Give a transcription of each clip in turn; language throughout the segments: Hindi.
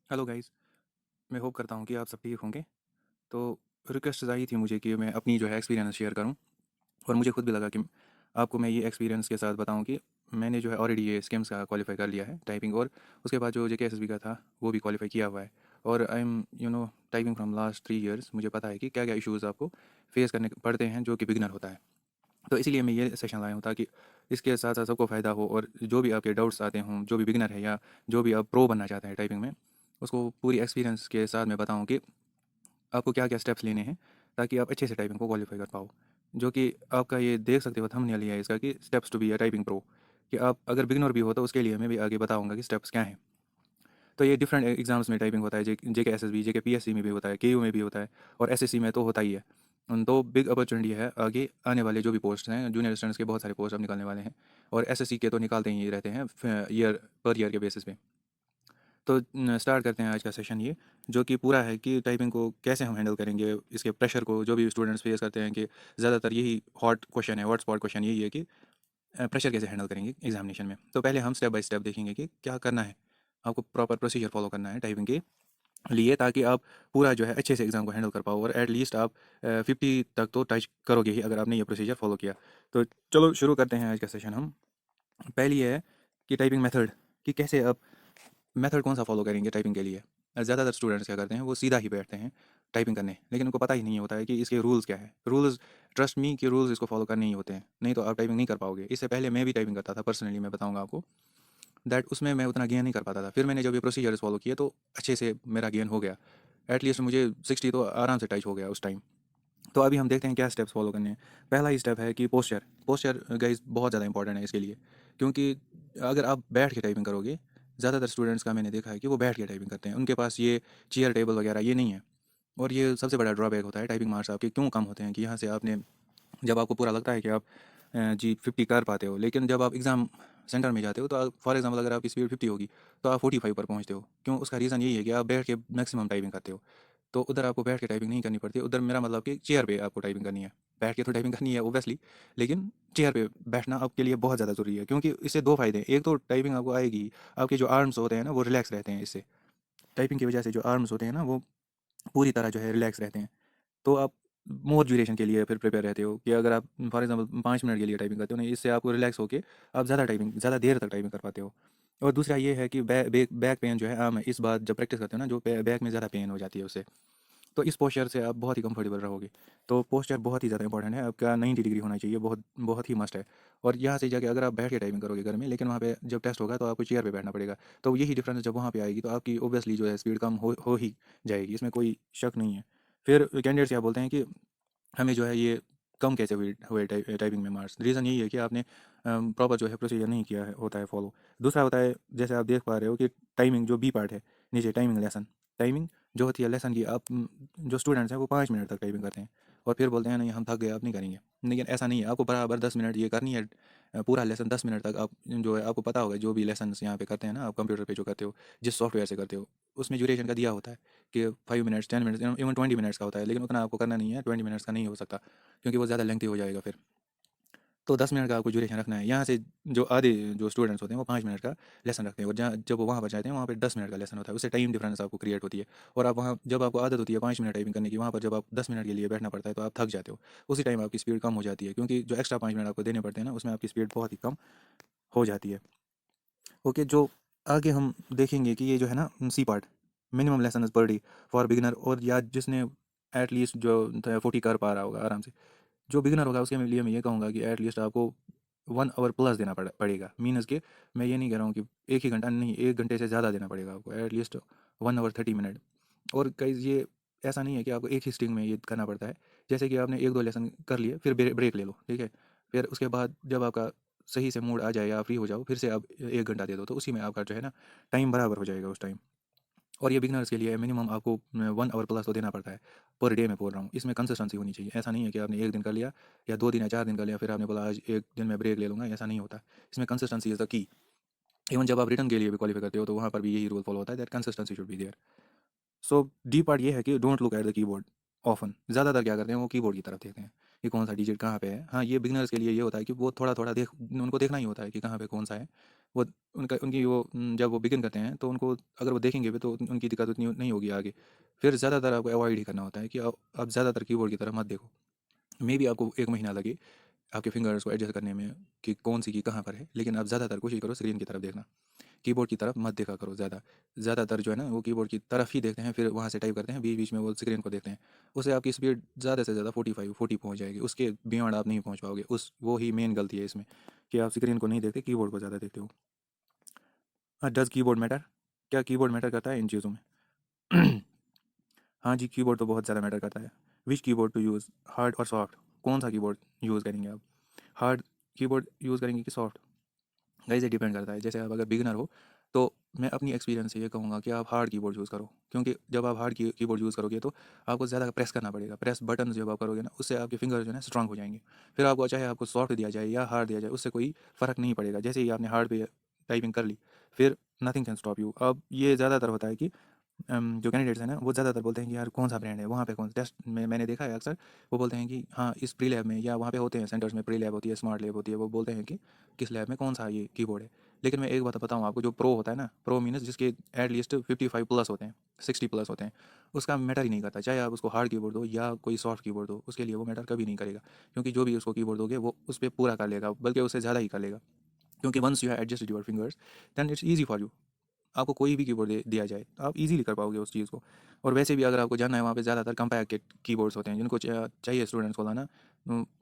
Hello guys. मैं होप करता हूँ कि आप सब ठीक होंगे। तो रिक्वेस्ट आई थी मुझे कि मैं अपनी जो है एक्सपीरियंस शेयर करूँ, और मुझे खुद भी लगा कि आपको मैं ये एक्सपीरियंस के साथ बताऊँ कि मैंने जो है ऑलरेडी ये स्किम्स का क्वालिफाई कर लिया है टाइपिंग, और उसके बाद जो जेकेएसएसबी का था वो भी क्वालिफाई किया हुआ है। और I am typing from last 3 years. मुझे पता है कि क्या क्या इश्यूज़ आपको फेस करने पड़ते हैं जो कि बिगनर होता है। तो इसीलिए मैं ये सेशन लाया हूँ ताकि इसके साथ साथ सबको फ़ायदा हो, और जो भी आपके डाउट्स आते हों, जो भी बिगनर है या जो भी आप प्रो बनना चाहते हैं टाइपिंग में, उसको पूरी एक्सपीरियंस के साथ मैं बताऊँ कि आपको क्या-क्या स्टेप्स लेने हैं ताकि आप अच्छे से टाइपिंग को क्वालीफाई कर पाओ। जो कि आपका ये देख सकते हो थंबनेल ही है इसका कि steps to be a typing pro, कि आप अगर बिगिनर भी हो तो उसके लिए मैं भी आगे बताऊँगा कि स्टेप्स क्या हैं। तो ये डिफरेंट एग्ज़ाम्स में टाइपिंग होता है, जेकेएसएसबी, जेकेपीएससी में भी होता है, केयू में भी होता है, और एसएससी में तो होता ही है। तो बिग अपॉर्चुनिटी है आगे आने वाले जो भी पोस्ट हैं, जूनियर असिस्टेंट्स के बहुत सारे पोस्ट अब निकलने वाले हैं, और एसएससी के तो निकालते ही रहते हैं ईयर के बेसिस पे। तो स्टार्ट करते हैं आज का सेशन ये, जो कि पूरा है कि टाइपिंग को कैसे हम हैंडल करेंगे, इसके प्रेशर को जो भी स्टूडेंट्स फेस करते हैं, कि ज़्यादातर यही हॉट क्वेश्चन है, हॉट स्पॉट क्वेश्चन यही है कि प्रेशर कैसे हैंडल करेंगे एग्जामिनेशन में। तो पहले हम स्टेप बाय स्टेप देखेंगे कि क्या करना है। आपको प्रॉपर प्रोसीजर फॉलो करना है टाइपिंग के लिए, ताकि आप पूरा जो है अच्छे से एग्ज़ाम को हैंडल कर पाओ, और एटलीस्ट आप 50 तक तो टच करोगे ही अगर आपने ये प्रोसीजर फॉलो किया। तो चलो शुरू करते हैं आज का सेशन हम। पहली है कि टाइपिंग मेथड, कि कैसे आप मेथड कौन सा फॉलो करेंगे टाइपिंग के लिए। ज़्यादातर स्टूडेंट्स क्या करते हैं, वो सीधा ही बैठते हैं टाइपिंग करने, लेकिन उनको पता ही नहीं होता है कि इसके रूल्स क्या है। रूल्स, ट्रस्ट मी कि रूल्स इसको फॉलो करने ही होते हैं, नहीं तो आप टाइपिंग नहीं कर पाओगे। इससे पहले मैं भी टाइपिंग करता था पर्सनली, मैं बताऊंगा आपको दैट उसमें मैं उतना गेन नहीं कर पाता था। फिर मैंने जब ये प्रोसीजर्स फॉलो किए तो अच्छे से मेरा गेन हो गया। एटलीस्ट मुझे 60 तो आराम से टच हो गया उस टाइम। तो अभी हम देखते हैं क्या स्टेप्स फॉलो करने हैं। पहला ही स्टेप है कि पोस्चर। पोस्चर गाइस बहुत ज़्यादा इंपॉर्टेंट है इसके लिए, क्योंकि अगर आप बैठ के टाइपिंग करोगे, ज़्यादातर स्टूडेंट्स का मैंने देखा है कि वो बैठ के टाइपिंग करते हैं, उनके पास ये चेयर टेबल वगैरह ये नहीं है। और ये सबसे बड़ा ड्रॉबैक होता है। टाइपिंग मार्क्स आपके क्यों कम होते हैं कि यहाँ से आपने, जब आपको पूरा लगता है कि आप जी 50 कर पाते हो, लेकिन जब आप एग्ज़ाम सेंटर में जाते हो तो फॉर एग्जांपल अगर आपकी स्पीड 50 होगी तो आप 45 पर पहुँचते हो। क्यों? उसका रीज़न यही है कि आप बैठ के मैक्सिमम टाइपिंग करते हो। तो उधर आपको बैठ के टाइपिंग नहीं करनी पड़ती, उधर मेरा मतलब कि चेयर पे आपको टाइपिंग करनी है। बैठ के तो टाइपिंग करनी है ऑब्वियसली, लेकिन चेयर पे बैठना आपके लिए बहुत ज़्यादा ज़रूरी है, क्योंकि इससे 2 फ़ायदे हैं। एक तो टाइपिंग आपको आएगी, आपके जो आर्म्स होते हैं ना वो रिलैक्स रहते हैं इससे। टाइपिंग की वजह से जो आर्म्स होते हैं ना वो पूरी तरह जो है रिलैक्स रहते हैं। तो आप मोर ड्यूरेशन के लिए फिर प्रिपेयर रहते हो, कि अगर आप फॉर एग्जांपल 5 मिनट के लिए टाइपिंग करते हो ना, इससे आपको रिलैक्स होके आप ज़्यादा देर तक टाइपिंग कर पाते हो। और दूसरा ये है कि बैक पेन जो है आम है, इस बात जब प्रैक्टिस करते हो ना, जो बैक में ज़्यादा पेन हो जाती है उससे। तो इस पोस्चर से आप बहुत ही कंफर्टेबल रहोगे। तो पोस्चर बहुत ही ज़्यादा इंपॉर्टेंट है, आपका 90 डिग्री होना चाहिए, बहुत बहुत ही मस्ट है। और यहाँ से जाके अगर आप बैठ के टाइपिंग करोगे घर में, लेकिन वहाँ पे जब टेस्ट होगा तो आपको चेयर पे बैठना पड़ेगा। तो यही डिफरेंस जब वहाँ पे आएगी तो आपकी ऑब्वियसली जो है स्पीड कम हो ही जाएगी, इसमें कोई शक नहीं है। फिर कैंडिडेट्स क्या बोलते हैं कि हमें जो है ये कम कैसे हुए टाइपिंग में मार्क्स। रीज़न यही है कि आपने प्रॉपर जो है प्रोसीजर नहीं किया है होता है फॉलो। दूसरा होता है, जैसे आप देख पा रहे हो कि टाइमिंग जो बी पार्ट है नीचे, टाइमिंग लेसन। टाइमिंग जो होती है लेसन की, आप जो स्टूडेंट्स हैं वो 5 मिनट तक टाइपिंग करते हैं, और फिर बोलते हैं नहीं हम थक गए अब नहीं करेंगे। लेकिन ऐसा नहीं है, आपको बराबर 10 मिनट ये करनी है। पूरा लेसन 10 मिनट तक आप जो है, आपको पता होगा जो भी लेसन यहाँ पे करते हैं ना, आप कंप्यूटर पे जो करते हो, जिस सॉफ्टवेयर से करते हो, उसमें ड्यूरेशन का दिया होता है कि 5 मिनट्स, 10 मिनट्स, इवन 20 मिनट्स का होता है। लेकिन उतना आपको करना नहीं है, 20 मिनट्स का नहीं हो सकता, क्योंकि वो ज़्यादा लेंथी हो जाएगा फिर। तो 10 मिनट का आपको ड्यूरेशन रखना है। यहाँ से जो आधे जो स्टूडेंट्स होते हैं वो 5 मिनट का लेसन रखते हैं, और जहाँ जब वो वहाँ पर जाते हैं वहाँ पे 10 मिनट का लेसन होता है। उससे टाइम डिफरेंस आपको क्रिएट होती है, और आप वहाँ जब आपको आदत होती है 5 मिनट टाइपिंग करने की, वहाँ पर जब आप 10 मिनट के लिए बैठना पड़ता है तो आप थक जाते हो। उसी टाइम आपकी स्पीड कम हो जाती है, क्योंकि जो एक्स्ट्रा 5 मिनट आपको देने पड़ते हैं ना, उसमें आपकी स्पीड बहुत ही कम हो जाती है। ओके, जो आगे हम देखेंगे कि ये जो है ना C part, minimum lesson per day for beginner, और या जिसने एटलीस्ट जो 40 कर पा रहा होगा आराम से। जो बिगिनर होगा उसके लिए मैं ये कहूँगा कि एटलीस्ट आपको 1 आवर प्लस देना पड़ेगा। मीनस के मैं ये नहीं कह रहा हूँ कि 1 ही घंटा नहीं, 1 घंटे से ज़्यादा देना पड़ेगा आपको, एटलीस्ट 1 आवर 30 मिनट। और कई ये ऐसा नहीं है कि आपको एक ही स्ट्रिंग में ये करना पड़ता है। जैसे कि आपने 1-2 लेसन कर लिए, फिर ब्रेक ले लो, ठीक है। फिर उसके बाद जब आपका सही से मूड आ जाए या फ्री हो जाओ, फिर से आप 1 घंटा दे दो, तो उसी में आपका जो है ना टाइम बराबर हो जाएगा उस टाइम। और ये बिगिनर्स के लिए मिनिमम आपको 1 आवर प्लस तो देना पड़ता है पर डे। मैं बोल रहा हूँ, इसमें कंसिस्टेंसी होनी चाहिए। ऐसा नहीं है कि आपने 1 दिन कर लिया, या 2 दिन या 4 दिन कर लिया, फिर आपने बोला आज 1 दिन में ब्रेक ले लूँगा, ऐसा नहीं होता। इसमें consistency is the key. Even जब आप रिटर्न के लिए भी क्वालिफाई करते हो तो वहाँ पर भी यही रूल फॉलो होता है, that consistency should be there. So D part ये है कि don't look at the keyboard often. ज़्यादातर क्या करते हैं, वो कीबोर्ड की तरफ देखते हैं कि कौन सा डिजिट कहाँ पे है। हाँ, ये बिगिनर्स के लिए ये होता है कि वो थोड़ा थोड़ा उनको देखना ही होता है कि कहाँ पे कौन सा है। वो उनका उनकी वो जब वो बिगिन करते हैं तो उनको अगर वो देखेंगे भी तो उनकी दिक्कत उतनी नहीं होगी आगे। फिर ज़्यादातर आपको अवॉइड ही करना होता है कि आप ज़्यादातर कीबोर्ड की तरफ मत देखो। मे बी आपको 1 महीना लगे आपके फिंगर्स को एडजस्ट करने में कि कौन सी की कहाँ पर है, लेकिन आप ज़्यादातर कोशिश करो स्क्रीन की तरफ देखना। कीबोर्ड की तरफ मत देखा करो ज़्यादा। ज़्यादातर जो है ना वो कीबोर्ड की तरफ ही देखते हैं, फिर वहाँ से टाइप करते हैं, बीच-बीच में वो स्क्रीन को देखते हैं। उससे आपकी स्पीड ज़्यादा से ज़्यादा 45 40 पहुँच जाएगी, उसके बियॉन्ड आप नहीं पहुँच पाओगे। वो ही मेन गलती है इसमें कि आप स्क्रीन को नहीं देखते, कीबोर्ड को ज़्यादा देखते हो। Does keyboard matter? क्या कीबोर्ड मैटर करता है इन चीज़ों में? हाँ जी, कीबोर्ड तो बहुत ज़्यादा मैटर करता है। विच कीबोर्ड टू यूज़, हार्ड और सॉफ्ट? कौन सा कीबोर्ड यूज़ करेंगे आप? हार्ड कीबोर्ड यूज़ करेंगे कि सॉफ्ट? गाइस ये डिपेंड करता है। जैसे आप अगर बिगिनर हो तो मैं अपनी एक्सपीरियंस से ये कहूँगा कि आप हार्ड कीबोर्ड यूज़ करो, क्योंकि जब आप हार्ड कीबोर्ड यूज़ करोगे तो आपको ज़्यादा प्रेस करना पड़ेगा। प्रेस बटन जब आप करोगे ना उससे आपके फिंगर जो है ना स्ट्रांग हो जाएंगे। फिर आपको चाहे आपको सॉफ्ट दिया जाए या हार्ड दिया जाए उससे कोई फ़र्क नहीं पड़ेगा। जैसे ही आपने हार्ड पे टाइपिंग कर ली फिर नथिंग कैन स्टॉप यू। अब ये ज़्यादातर होता है कि जो कैंडिडेट्स हैं ना वो ज़्यादातर बोलते हैं कि यार कौन सा ब्रांड है वहाँ पे, कौन टेस्ट में मैंने देखा है अक्सर वो बोलते हैं कि हाँ इस प्री लैब में, या वहाँ पे होते हैं सेंटर्स में प्री लैब होती है, स्मार्ट लैब होती है, वो बोलते हैं कि किस लैब में कौन सा ये कीबोर्ड है। लेकिन मैं एक बात बताऊँ आपको, जो प्रो होता है ना, प्रो मीनस जिसके एटलीस्ट 55 प्लस होते हैं, 60 प्लस होते हैं, उसका मैटर ही नहीं करता चाहे आप उसको हार्ड कीबोर्ड दो या कोई सॉफ्ट कीबोर्ड दो, उसके लिए वो मैटर कभी नहीं करेगा। क्योंकि जो भी उसको कीबोर्ड दोगे वो उस पर पूरा कर लेगा, बल्कि उससे ज़्यादा ही कर लेगा। क्योंकि once you have adjusted your fingers then it's easy for you. आपको कोई भी कीबोर्ड दिया जाए तो आप इजीली कर पाओगे उस चीज़ को। और वैसे भी अगर आपको जानना है वहाँ पे ज़्यादातर कम्पैक्ट के कीबोर्ड्स होते हैं जिनको चाहिए स्टूडेंट्स को लाना।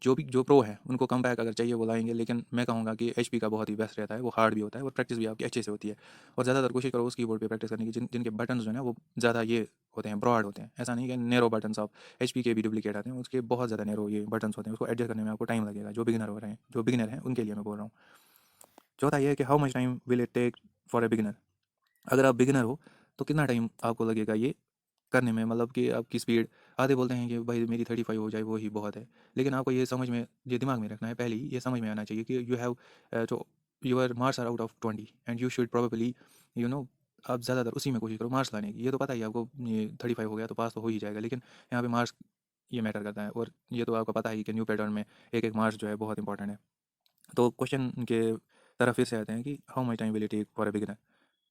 जो भी जो प्रो है उनको कम्पैक्ट अगर चाहिए वो लाएंगे, लेकिन मैं कहूँगा कि एचपी का बहुत ही बेस्ट रहता है, वो हार्ड भी होता है और प्रैक्टिस भी आपकी अच्छे से होती है। और ज़्यादातर कोशिश करो उस कीबोर्ड पे प्रैक्टिस करने की जिनके बटन जो है ना वो ज़्यादा ये होते हैं, ब्रॉड होते हैं। ऐसा नहीं कि नैरो बटन्स आप एचपी के भी डुप्लीकेट आते हैं, उसके बहुत ज़्यादा नैरो ये बटन्स होते हैं, उसको एडजस्ट करने में आपको टाइम लगेगा। जो बिगिनर हैं उनके लिए मैं बोल रहा हूँ। चौथा ये है कि how much time will it take for a beginner? अगर आप बिगिनर हो तो कितना टाइम आपको लगेगा ये करने में, मतलब कि आपकी स्पीड। आधे बोलते हैं कि भाई मेरी 35 हो जाए वो ही बहुत है, लेकिन आपको ये समझ में, ये दिमाग में रखना है, पहले ही ये समझ में आना चाहिए कि you have to your marks are out of 20 and you should probably you know आप ज़्यादातर उसी में कोशिश करो मार्क्स लाने की। ये तो पता ही है आपको, ये 35 हो गया तो पास तो हो ही जाएगा, लेकिन यहाँ पे मार्क्स ये मैटर करता है। और ये तो आपको पता ही कि न्यू पैटर्न में एक एक मार्क्स जो है बहुत इंपॉर्टेंट है। तो क्वेश्चन के तरफ फिर से आते हैं कि how much time will it take for a beginner?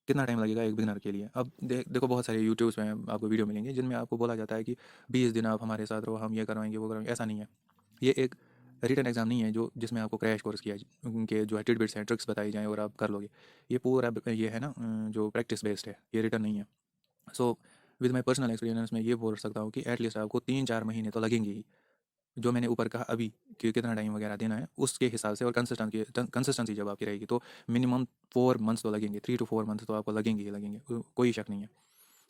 कितना टाइम लगेगा एक बिगिनर के लिए? अब देखो बहुत सारे यूट्यूब्स में आपको वीडियो मिलेंगे जिनमें आपको बोला जाता है कि 20 दिन आप हमारे साथ रहो, हम ये करवाएंगे वो करवाएंगे। ऐसा नहीं है। ये एक रिटन एग्जाम नहीं है जो जिसमें आपको क्रैश कोर्स किया उनके जो है टिडबिट्स हैं, ट्रिक्स बताई जाएँ और आप कर लोगे। ये पूरा ये है ना जो प्रैक्टिस बेस्ड है, ये रिटन नहीं है। So with my personal experience मैं ये बोल सकता हूँ कि एटलीस्ट आपको 3-4 महीने तो लगेंगे ही। जो मैंने ऊपर कहा अभी कि कितना टाइम वगैरह देना है उसके हिसाब से, और कंसिस्टेंसी जब आपकी रहेगी तो मिनिमम 4 मंथ्स तो लगेंगे, 3 to 4 मंथ्स तो आपको लगेंगे ही लगेंगे, कोई शक नहीं है।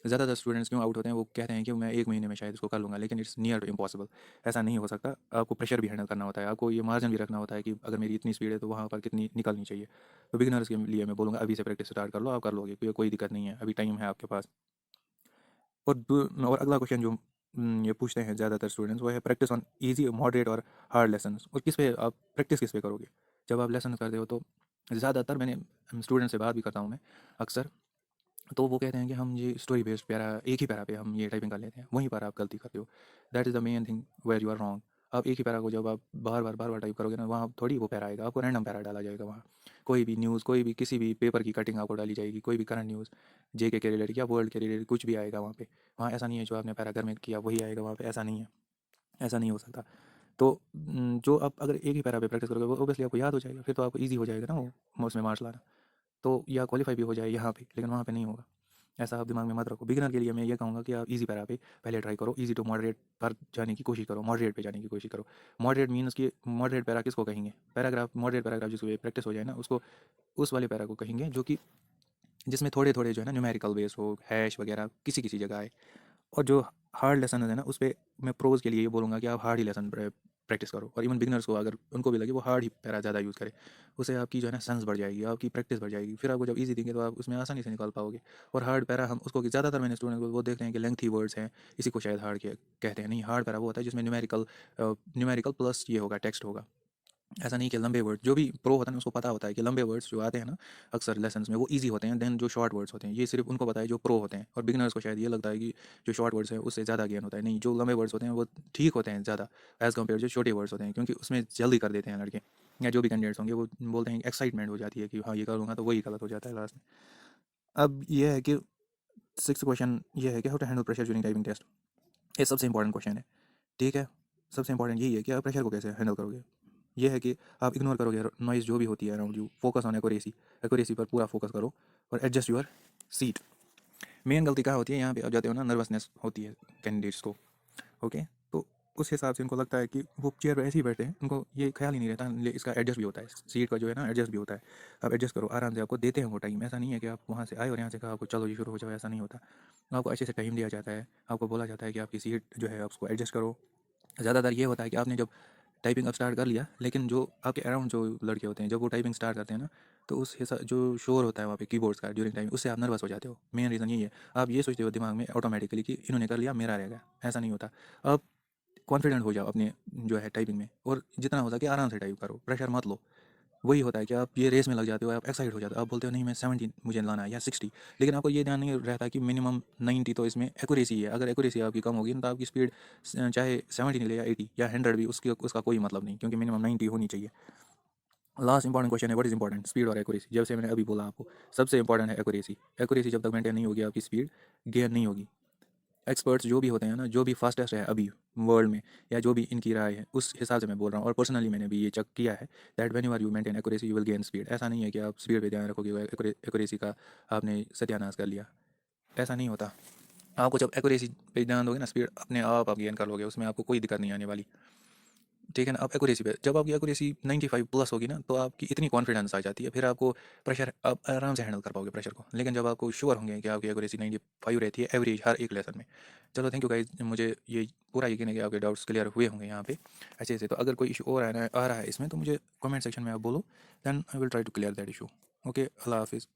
ज़्यादातर स्टूडेंट्स क्यों आउट होते हैं, वो कहते हैं कि मैं 1 महीने में शायद इसको कर लूँगा, लेकिन इट्स नियर टू इम्पॉसिबल। ऐसा नहीं हो सकता। आपको प्रेशर भी हैंडल करना होता है, आपको ये मार्जिन भी रखना होता है कि अगर मेरी इतनी स्पीड है तो वहाँ पर कितनी निकलनी चाहिए। तो बिगिनर्स के लिए मैं बोलूँगा अभी से प्रैक्टिस स्टार्ट कर लो, आप कर लोगे, कोई दिक्कत नहीं है, अभी टाइम है आपके पास। और अगला क्वेश्चन जो ये पूछते हैं ज़्यादातर स्टूडेंट्स, वो है प्रैक्टिस ऑन इजी, मॉडरेट और हार्ड लेसन्स। और किस पे आप प्रैक्टिस किस पे करोगे जब आप लेसन करते हो? तो ज़्यादातर मैंने स्टूडेंट से बात भी करता हूँ मैं अक्सर, तो वो कहते हैं कि हम ये स्टोरी बेस्ड पैरा, एक ही पैरा पे हम ये टाइपिंग कर लेते हैं, वहीं पर आप गलती करते हो। That is the main thing where you are wrong. आप एक ही पैरा को जब आप बार बार टाइप करोगे ना, वहाँ थोड़ी वो पैरा आएगा, आपको रैंडम पैरा डाला जाएगा वहाँ। कोई भी न्यूज़, कोई भी किसी भी पेपर की कटिंग आपको डाली जाएगी, कोई भी करंट न्यूज़, जेके के रिलेटेड या वर्ल्ड के रिलेटेड कुछ भी आएगा वहाँ पे। वहाँ ऐसा नहीं है जो आपने पैरा घर में किया वही आएगा वहाँ पे, ऐसा नहीं है, ऐसा नहीं हो सकता। तो जो आप अगर एक ही पैरा पे प्रैक्टिस करोगे वो ऑब्वियसली आपको याद हो जाएगा, फिर तो आपको ईजी हो जाएगा ना वो उसमें मार्क्स लाना। तो या क्वालीफाई भी हो जाए यहाँ पे, लेकिन वहाँ पे नहीं होगा। ऐसा आप दिमाग में मत रखो। बिगिनर के लिए मैं ये कहूँगा कि आप ईज़ी पैरा पे पहले ट्राई करो, ईज़ी टू मॉडरेट पर जाने की कोशिश करो, मॉडरेट पे जाने की कोशिश करो। मॉडरेट मीन्स कि मॉडरेट पैरा किसको कहेंगे? पैराग्राफ, मॉडरेट पैराग्राफ जिसको प्रैक्टिस हो जाए ना, उसको उस वाले पैरा को कहेंगे जो कि जिसमें थोड़े-थोड़े जो है ना न्यूमेरिकल बेस हो, हैश वगैरह किसी-किसी जगह आए। और जो हार्ड लेसन है ना, उस पे मैं प्रोज़ के लिए ये बोलूँगा कि आप हार्ड ही लेसन प्रैक्टिस करो। और इवन बिगिनर्स को अगर उनको भी लगे वो हार्ड ही पैरा ज़्यादा यूज़ करें। उससे आपकी जो है ना सेंस बढ़ जाएगी, आपकी प्रैक्टिस बढ़ जाएगी। फिर आपको जब ईज़ी देंगे तो आप उसमें आसानी से निकाल पाओगे। और हार्ड पैरा हम उसको ज़्यादातर मैंने स्टूडेंट को वो देखते हैं कि लेंथी वर्ड्स हैं, इसी को शायद हार्ड कहते हैं। नहीं, हार्ड पैरा वो होता है जिसमें न्यूमेरिकल प्लस ये होगा, टेक्स्ट होगा। ऐसा नहीं कि लंबे वर्ड्स, जो भी प्रो होता है ना उसको पता होता है कि लंबे वर्ड्स जो आते हैं ना अक्सर लेसन्स में वो इजी होते हैं देन जो शॉर्ट वर्ड्स होते हैं, ये सिर्फ उनको पता है जो प्रो होते हैं। और बिगिनर्स को शायद ये लगता है कि जो शॉर्ट वर्ड्स हैं उससे ज़्यादा ज्ञान होता है। नहीं, जो लंबे वर्ड्स होते हैं वो ठीक होते हैं ज़्यादा एज़ कम्पेयर जो छोटे वर्ड्स होते हैं, क्योंकि उसमें जल्दी कर देते हैं लड़के या जो भी कैंडिडेट्स होंगे वो बोलते हैं एक्साइटमेंट हो जाती है कि हाँ ये करूँगा, तो वही गलत हो जाता है लास्ट में। अब ये है कि सिक्स क्वेश्चन ये है कि how to handle pressure during typing test. ये सबसे इंपॉर्टेंट क्वेश्चन है, ठीक है। सबसे इंपॉर्टेंट यही है कि आप प्रेशर को कैसे हैंडल करोगे। ये है कि आप इग्नोर करोगे नॉइज़ जो भी होती है around you, focus on accuracy, accuracy पर पूरा फोकस करो और एडजस्ट योर सीट। मेन गलती कहाँ होती है, यहाँ पे आप जाते हो ना, नर्वसनेस होती है कैंडिडेट्स को, ओके। तो उस हिसाब से उनको लगता है कि वो चेयर पर ऐसे ही बैठे हैं, उनको ये ख्याल ही नहीं रहता इसका एडजस्ट भी होता है, सीट का जो है ना एडजस्ट भी होता है। आप एडजस्ट करो आराम से, आपको देते हैं वो टाइम। ऐसा नहीं है कि आप वहाँ से आए और यहाँ से कहा आपको चलो जी शुरू हो जाओ, ऐसा नहीं होता। आपको अच्छे से टाइम दिया जाता है, आपको बोला जाता है कि आपकी सीट जो है आप उसको एडजस्ट करो। ज़्यादातर ये होता है कि आपने जब टाइपिंग अब स्टार्ट कर लिया, लेकिन जो आपके अराउंड जो लड़के होते हैं जब वो टाइपिंग स्टार्ट करते हैं ना, तो उस हिसाब जो शोर होता है वहाँ पे कीबोर्ड्स का ड्यूरिंग टाइम, उससे आप नर्वस हो जाते हो। मेन रीज़न यही है। आप ये सोचते हो दिमाग में ऑटोमेटिकली कि इन्होंने कर लिया मेरा रहेगा, ऐसा नहीं होता। आप कॉन्फिडेंट हो जाओ अपने जो है टाइपिंग में, और जितना हो सके आराम से टाइप करो, प्रेशर मत लो। वही होता है कि आप ये रेस में लग जाते हो, आप एक्साइट हो जाते हो, आप बोलते हो नहीं मैं 70 मुझे लाना है या 60, लेकिन आपको ये ध्यान नहीं रहता कि मिनिमम 90 तो इसमें एक्यूरेसी है। अगर एक्यूरेसी आपकी कम होगी तो आपकी स्पीड चाहे 70 निकले या 80 या 100 भी, उसका कोई मतलब नहीं, क्योंकि मिनिमम 90 होनी चाहिए। लास्ट इंपॉर्टेंट क्वेश्चन है, व्हाट इज इंपॉर्टेंट, स्पीड और एक्यूरेसी। जैसे मैंने अभी बोला आपको, सबसे इंपॉर्टेंट है एक्यूरेसी। एक्यूरेसी जब तक मेंटेन नहीं होगी आपकी स्पीड गेन नहीं होगी। एक्सपर्ट्स जो भी होते हैं ना, जो भी फास्टेस्ट है अभी वर्ल्ड में, या जो भी इनकी राय है उस हिसाब से मैं बोल रहा हूँ, और पर्सनली मैंने भी ये चेक किया है that when you maintain accuracy you will gain speed. ऐसा नहीं है कि आप स्पीड पे ध्यान रखोगे एक्यूरेसी का आपने सत्यानाश कर लिया, ऐसा नहीं होता। आपको जब एक्यूरेसी पे ध्यान दोगे ना, स्पीड अपने आप गेन कर लोगे, उसमें आपको कोई दिक्कत नहीं आने वाली, ठीक है ना। आप एक्यूरेसी पे, जब आपकी एक्यूरेसी 95 प्लस होगी ना, तो आपकी इतनी कॉन्फिडेंस आ जाती है, फिर आपको प्रेशर आप आराम से हैंडल कर पाओगे प्रेशर को। लेकिन जब आपको श्योर होंगे कि आपकी एक्यूरेसी 95 रहती है एवरेज हर एक लेसन में। चलो थैंक यू गाइज, मुझे ये पूरा यकीन है कि आपके डाउट्स क्लियर हुए होंगे यहाँ पे अच्छे से। तो अगर कोई इशू और आ रहा है इसमें, तो मुझे कमेंट सेक्शन में आप बोलो, then I will try to clear that issue. Okay, Allah हाफिज़।